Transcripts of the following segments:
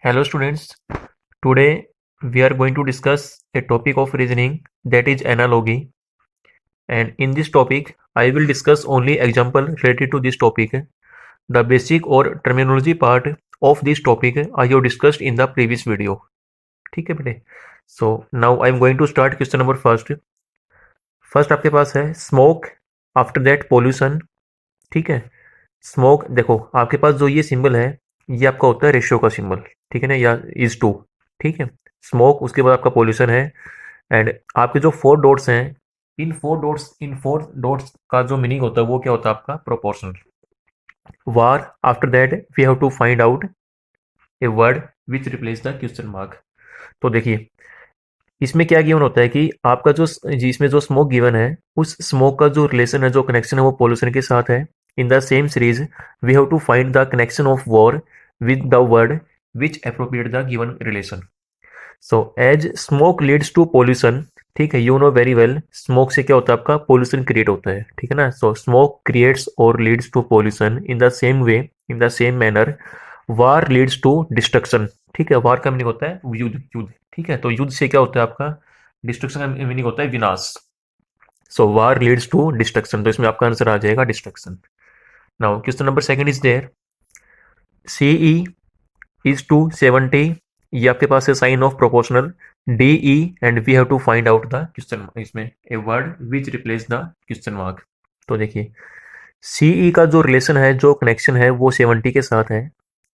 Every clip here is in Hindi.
Hello students, today we are going to discuss a topic of reasoning, that is analogy, and in this topic I will discuss only example related to this topic. The basic or terminology part of this topic I have discussed in the previous video. ठीक है बेटे? So now I am going to start question number first. First आपके पास है स्मोक, आफ्टर दैट पोल्यूशन. ठीक है, स्मोक देखो आपके पास जो ये सिंबल है ये आपका होता है रेशियो का सिंबल, ठीक है ना, या इज टू. ठीक है, स्मोक, उसके बाद आपका पोल्यूशन है. एंड आपके जो फोर डॉट्स हैं, इन फोर डॉट्स का जो मीनिंग होता है वो क्या होता है आपका proportional. War, after that we have to find out a word which replace the question mark. तो देखिए इसमें क्या गिवन होता है कि आपका जो इसमें जो स्मोक गिवन है उस स्मोक का जो रिलेशन है, जो कनेक्शन है वो पोल्यूशन के साथ है. In the same series we have to find the connection of war with the word which appropriate the given relation. So as smoke leads to pollution, ठीक है, you know very well smoke से क्या होता है आपका पोल्यूशन क्रिएट होता है. ठीक है ना. सो स्मोक क्रिएट्स और leads to pollution. In the same way, in the same manner war leads to destruction. ठीक है, वार का मीनिंग होता है युद्ध, युद्ध. ठीक है, तो युद्ध से क्या होता है आपका डिस्ट्रक्शन का मीनिंग होता है विनाश. So war leads to destruction, तो इसमें आपका आंसर आ जाएगा destruction. Now question number second is there, CE is to 70, ये आपके पास है sign of proportional. DE and we have to find out the question, इसमें a word which replace the question mark. तो देखिए CE का जो रिलेशन है, जो कनेक्शन है वो 70 के साथ है.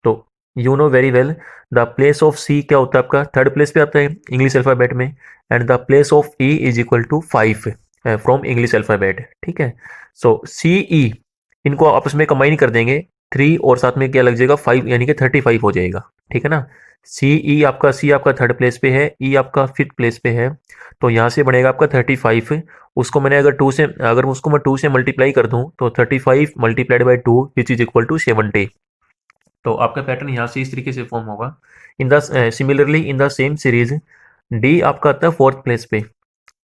तो you know very well the place of C क्या होता है आपका थर्ड प्लेस पे आता है इंग्लिश अल्फाबेट में. And the place of E is equal to 5 from English alphabet. ठीक है, सो CE इनको आपस में कंबाइन कर देंगे 3 और साथ में क्या लग जाएगा 5, यानी कि 35 हो जाएगा. ठीक है ना. CE आपका C आपका थर्ड प्लेस पे है, E आपका फिफ्थ प्लेस पे है. तो यहाँ से बनेगा आपका 35. उसको मैंने अगर उसको मैं 2 से मल्टीप्लाई कर दूं तो 35 multiplied by 2 which is equal to 70. तो आपका पैटर्न यहाँ से इस तरीके से फॉर्म होगा. In the similarly in the same series D आपका आता है फोर्थ प्लेस पे,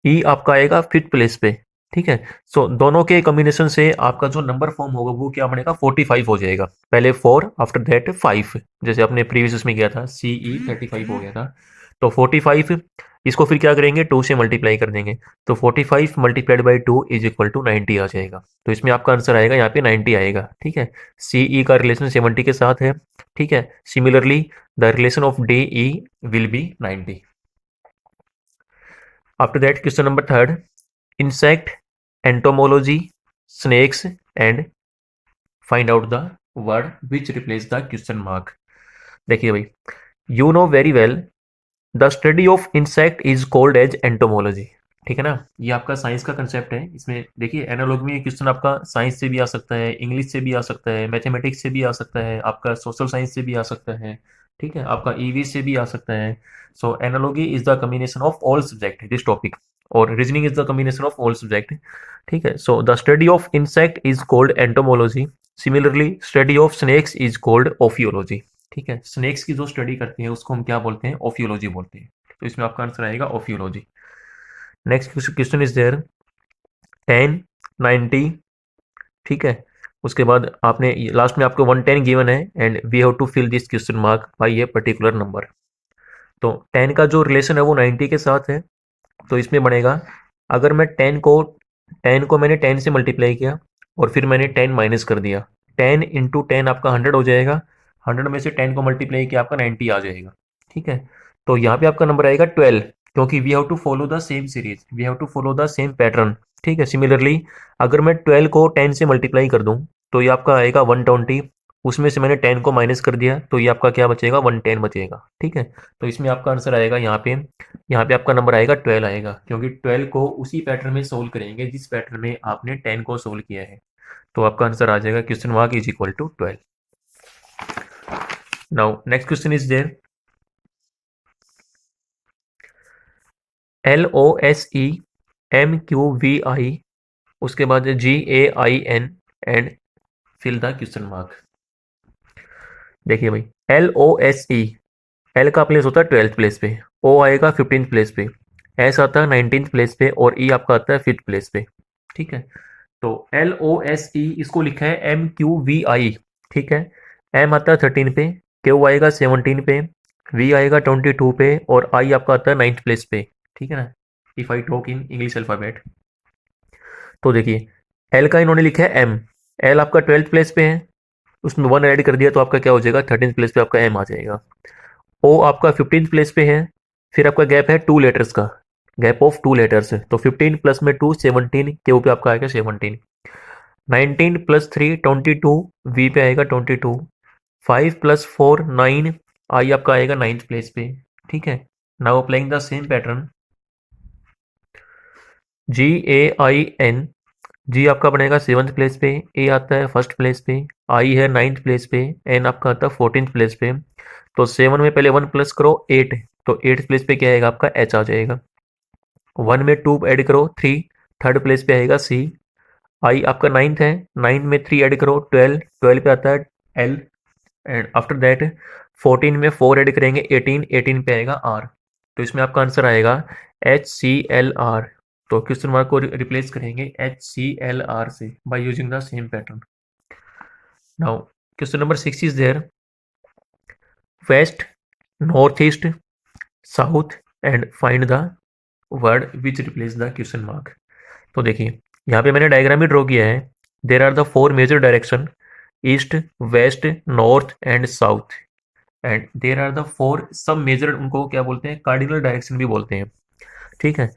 E आपका आएगा फिफ्थ प्लेस पे. ठीक है, सो दोनों के कॉम्बिनेशन से आपका जो नंबर फॉर्म होगा वो क्या बनेगा 45 हो जाएगा. पहले 4 आफ्टर दैट 5, जैसे अपने प्रीवियस उसमें किया था CE 35 हो गया था. तो 45 इसको फिर क्या करेंगे 2 से मल्टीप्लाई कर देंगे. तो 45 multiplied by 2 is equal to 90 आ जाएगा. तो इसमें आपका आंसर आएगा यहाँ पे 90 आएगा. ठीक है, CE का रिलेशन 70 के साथ है. ठीक है, similarly the relation of DE will be 90. After that question number third, insect, entomology, snakes and find out the word which replace the question mark. देखिए भाई, you know very well the study of insect is called as entomology. ठीक है ना, ये आपका साइंस का कंसेप्ट है. इसमें देखिए एनालॉजी में क्वेश्चन आपका साइंस से भी आ सकता है, इंग्लिश से भी आ सकता है, मैथमेटिक्स से भी आ सकता है, आपका सोशल साइंस से भी आ सकता है. ठीक है, आपका ईवी से भी आ सकता है. So analogy is the combination of all subject this topic, और reasoning is the combination of all subject. ठीक है, so the study of insect is called entomology. Similarly study of snakes is called ophiology. ठीक है, स्नेक्स की जो स्टडी करते हैं उसको हम क्या बोलते हैं ओफियोलॉजी बोलते हैं. तो इसमें आपका आंसर आएगा ophiology. Next question is there 10, 90. ठीक है, उसके बाद आपने लास्ट में आपको 110 गिवन है and we have to fill this question mark by a particular number. तो 10 का जो रिलेशन है वो 90 के साथ है. तो इसमें बनेगा, अगर मैं 10 को मैंने 10 से मल्टीप्लाई किया और फिर मैंने 10 माइनस कर दिया, 10 इंटू 10 आपका 100 हो जाएगा. 100 में से 10 को मल्टीप्लाई किया आपका 90 आ जाएगा. ठीक है, तो यहाँ पे आपका नंबर आएगा 12, क्योंकि we have to follow the same series, we have to follow the same pattern. ठीक है, सिमिलरली अगर मैं 12 को 10 से मल्टीप्लाई कर दूँ तो ये आपका आएगा 120. उसमें से मैंने 10 को माइनस कर दिया तो ये आपका क्या बचेगा 110 बचेगा. ठीक है, तो इसमें आपका आंसर आएगा यहाँ पे आपका नंबर आएगा 12 आएगा, क्योंकि 12 को उसी पैटर्न में सोल्व करेंगे जिस पैटर्न में आपने 10 को सोल्व किया है. तो आपका आंसर आ जाएगा question mark is equal to 12. Now next question is there LOSEMQVI, उसके बाद GAIN and fill the question mark. देखिए भाई, LOSE, एल का प्लेस होता है 12th प्लेस पे, ओ आएगा 15th प्लेस पे, एस आता है 19th प्लेस पे और ई आपका आता है 5th प्लेस पे. ठीक है, तो LOSE इसको लिखा है MQVI. ठीक है, एम आता है 13 पे, क्यू आएगा 17 पे, वी आएगा 22 पे और आई आपका आता है 9th प्लेस पे, ठीक है ना, if I talk in English alphabet. तो देखिए एल का इन्होंने लिखा है एम, एल आपका 12th प्लेस पे है, उसमें 1 ऐड कर दिया तो आपका क्या हो जाएगा, 13th प्लेस पे आपका एम आ जाएगा। ओ आपका 15th प्लेस पे है, फिर आपका गैप है 2 लेटर्स का, गैप ऑफ 2 लेटर्स, तो 15 प्लस में 2 17 के ऊपर आपका आएगा 17। 19 प्लस 3 22, वी पे आएगा 22। 5 प्लस 4 9, आई आपका आएगा 9th प्लेस पे, ठीक है। Now applying the same pattern, G A I N, G आपका बनेगा 7th प्लेस पे, ए आता है 1st प्लेस पे, आई है 9th प्लेस पे, एन आपका आता है 14th प्लेस पे। तो 7 में पहले 1 प्लस करो 8, तो 8th प्लेस पे क्या आएगा आपका एच आ जाएगा। 1 में 2 ऐड करो 3, 3rd प्लेस पे आएगा सी। आई आपका 9th है, 9 में 3 ऐड करो 12, 12 पे आता है एल। एंड आफ्टर दैट 14 में 4 ऐड करेंगे 18, 18 पे आएगा आर। तो इसमें आपका आंसर आएगा एच सी एल आर। तो क्वेश्चन मार्क को रिप्लेस करेंगे एच सी एल आर से by using the same pattern. Now question number 6 is there, west, north east, south and find the word which replace the question mark. तो देखिए यहाँ पे मैंने डायग्राम ही ड्रॉ किया है। There are the 4 major direction, east, west, north and south, and there are the 4 sub major, उनको क्या बोलते हैं, कार्डिनल डायरेक्शन भी बोलते हैं, ठीक है।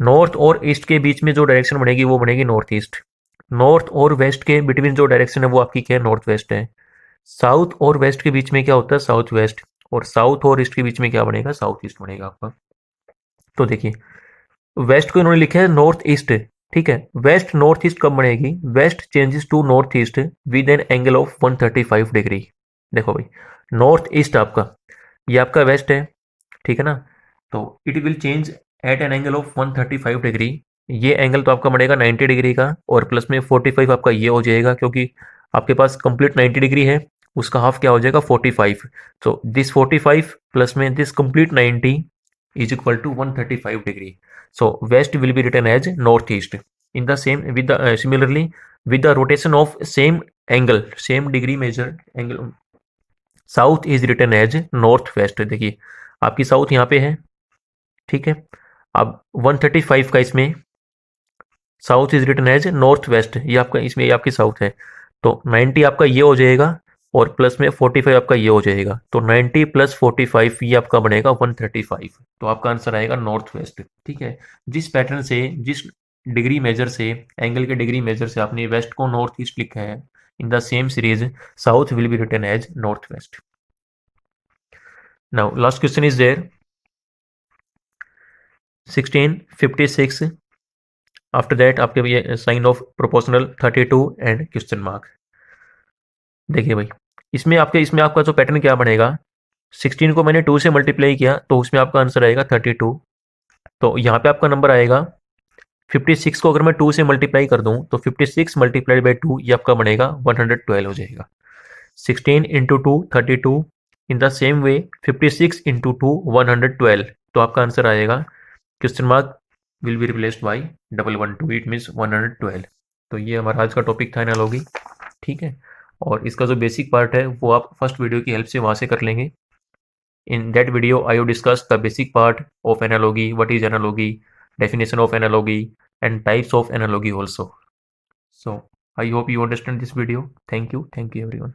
नॉर्थ और ईस्ट के बीच में जो डायरेक्शन बनेगी वो बनेगी नॉर्थ ईस्ट। नॉर्थ और वेस्ट के बिटवीन जो डायरेक्शन है वो आपकी क्या है, नॉर्थ वेस्ट है। साउथ और वेस्ट के बीच में क्या होता है, साउथ वेस्ट। और साउथ और ईस्ट के बीच में क्या बनेगा, साउथ ईस्ट बनेगा आपका। तो देखिए वेस्ट को इन्होंने लिखा है नॉर्थ ईस्ट, ठीक है। वेस्ट नॉर्थ ईस्ट कब बनेगी, west changes to north east with an angle of 135 degree. देखो भाई नॉर्थ ईस्ट आपका, ये आपका वेस्ट है, ठीक है ना, तो it will change at N angle of 135 degree. ये एंगल तो आपका बनेगा 90 डिग्री का, और प्लस में 45 आपका ये हो जाएगा, क्योंकि आपके पास कंप्लीट 90 डिग्री है, उसका हाफ क्या हो जाएगा 45। तो दिस 45 प्लस में this complete 90 is equal to 135 degree. So west will be written as northeast. In the same with the similarly with the rotation of same angle, same degree measure angle, south is written as north west. देखिए आपकी साउथ यहाँ पे है, ठीक है। अब 135 का इसमें south is written as north west, ये आपका इसमें ये आपकी साउथ है। तो 90 आपका ये हो जाएगा और प्लस में 45 आपका ये हो जाएगा, तो 90 प्लस 45 ये आपका बनेगा 135। तो आपका आंसर आएगा नॉर्थ वेस्ट, ठीक है। जिस पैटर्न से, जिस डिग्री मेजर से, एंगल के डिग्री मेजर से आपने वेस्ट को नॉर्थ ईस्ट लिखा है, in the same series south will be written as north west. Now last question is there 1656, after that आपके ये sign of proportional 32 and question mark. देखिए भाई इसमें आपका जो पैटर्न क्या बनेगा, 16 को मैंने 2 से मल्टीप्लाई किया तो उसमें आपका आंसर आएगा 32। तो यहाँ पे आपका नंबर आएगा 56 को अगर मैं 2 से मल्टीप्लाई कर दूं तो 56 मल्टीप्लाइड बाई 2 ये आपका बनेगा 112 हो जाएगा। 16 into 2 32, in the same way 56 into 2 112, तो आपका आंसर आएगा question mark will be replaced by 112, it means 112। तो ये हमारा आज का टॉपिक था एनालॉजी, ठीक है। और इसका जो बेसिक पार्ट है वो आप फर्स्ट वीडियो की हेल्प से वहाँ से कर लेंगे। In that video, I have discussed the basic part of analogy, what is analogy, definition of analogy, and types of analogy also. So, I hope you understand this video. Thank you everyone.